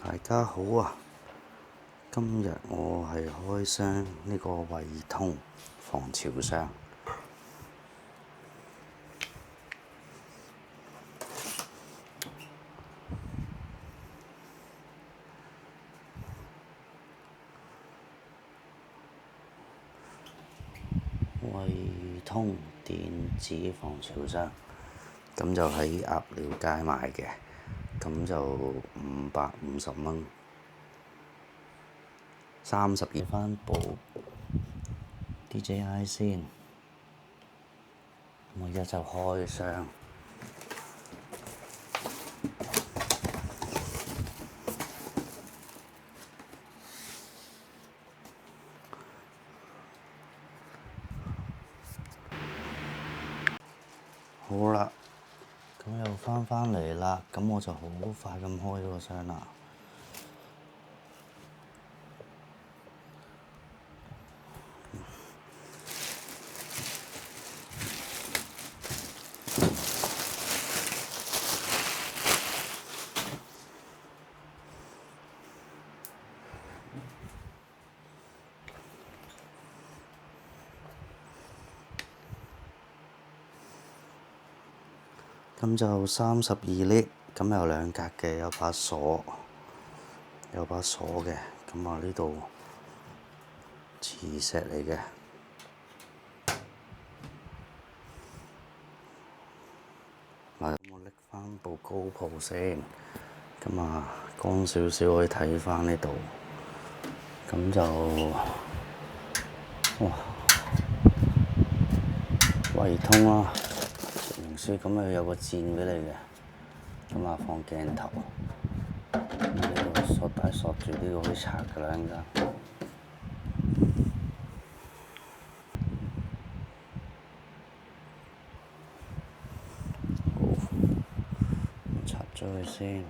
大家好啊！今日我係開箱呢個惠通防潮箱。惠通電子防潮箱，咁就喺鴨寮街買嘅，咁就550蚊，32返部 DJI 先，我而家就開箱。好啦，咁又返嚟啦，咁我就好快咁開咗個箱啦。咁就32 lit，咁有兩格嘅，有把鎖嘅。咁啊呢度磁石嚟嘅。嗱，我拎翻部GoPro先，咁啊光少少可以睇翻呢度。咁就哇，惠通啦，說明書咁啊有個箭俾你嘅，咁啊放鏡頭。呢度索帶索住呢個可以拆㗎啦，而家。好，拆咗佢先。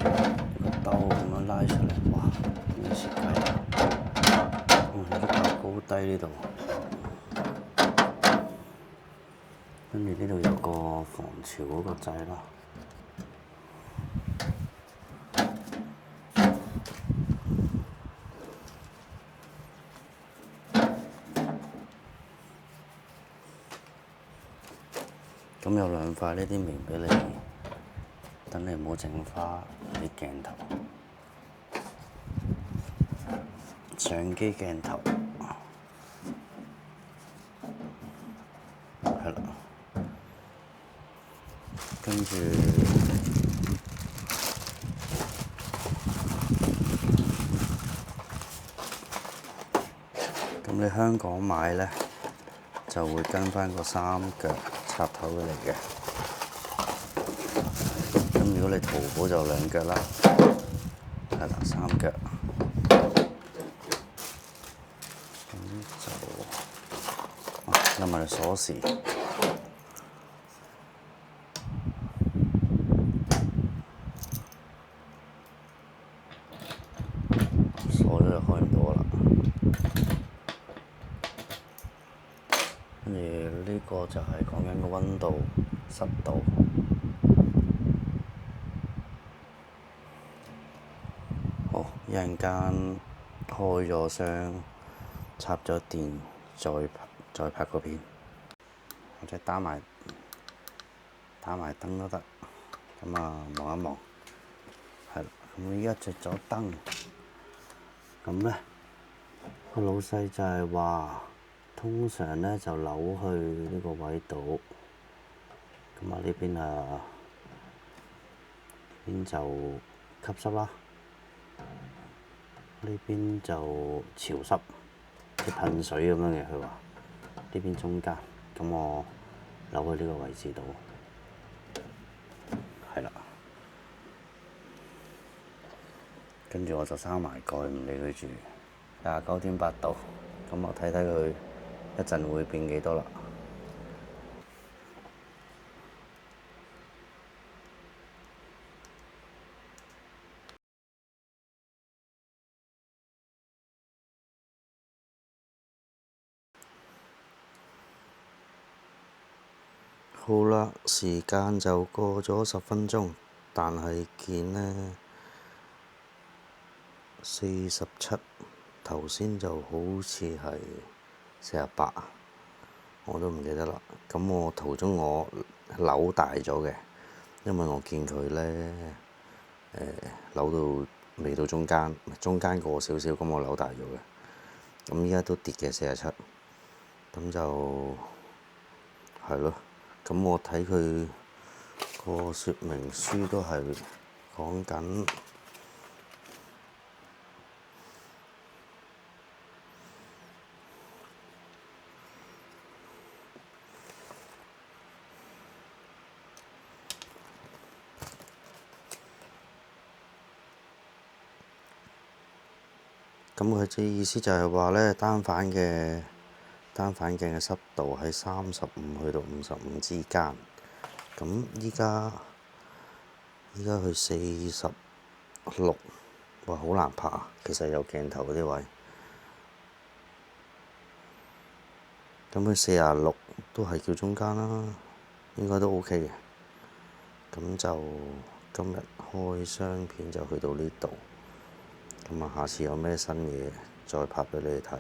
個兜咁樣拉出嚟，哇！呢個設計，喐下高低呢度。跟住呢度有個防潮嗰個掣啦。咁有兩塊呢啲棉俾你，等你唔好整花啲鏡頭。相機鏡頭，係啦。跟住咁你香港買咧，就會跟翻個三腳插頭嚟嘅。咁如果你淘寶就兩腳啦，係啦，三腳。咁就有埋鎖匙，鎖咗就開唔到啦。跟住呢個就係講緊個溫度、濕度。好，一陣間開咗箱，插咗電，再拍個片，或者打埋燈都得。咁啊，望一望，係啦。咁依家着咗燈，咁咧個老細就係話，通常咧就扭去呢個位度。咁啊呢邊就吸濕啦，呢邊就潮濕，即噴水咁樣嘅。佢話呢邊中間，咁我扭去呢個位置度，係啦。跟住我就閂埋蓋，唔理佢住。29.8度，咁我睇睇佢一陣會變幾多啦。好啦，時間就過咗10分鐘，但係見呢47，頭先就好似係48，我都唔記得啦。咁我途中我扭大咗嘅，因為我見佢呢扭到未到中間，中間過少少，咁我扭大咗嘅。咁依家都跌嘅47，咁就係咯。咁我睇佢個説明書都係講緊咁佢嘅意思就係話呢，單反鏡嘅濕度喺35去到55之間。咁依家去46，哇，好難拍啊！其實有鏡頭嗰啲位，咁佢46都係叫中間啦，應該都 OK 嘅。咁就今日開箱片就去到呢度。咁啊，下次有咩新嘢再拍畀你哋睇。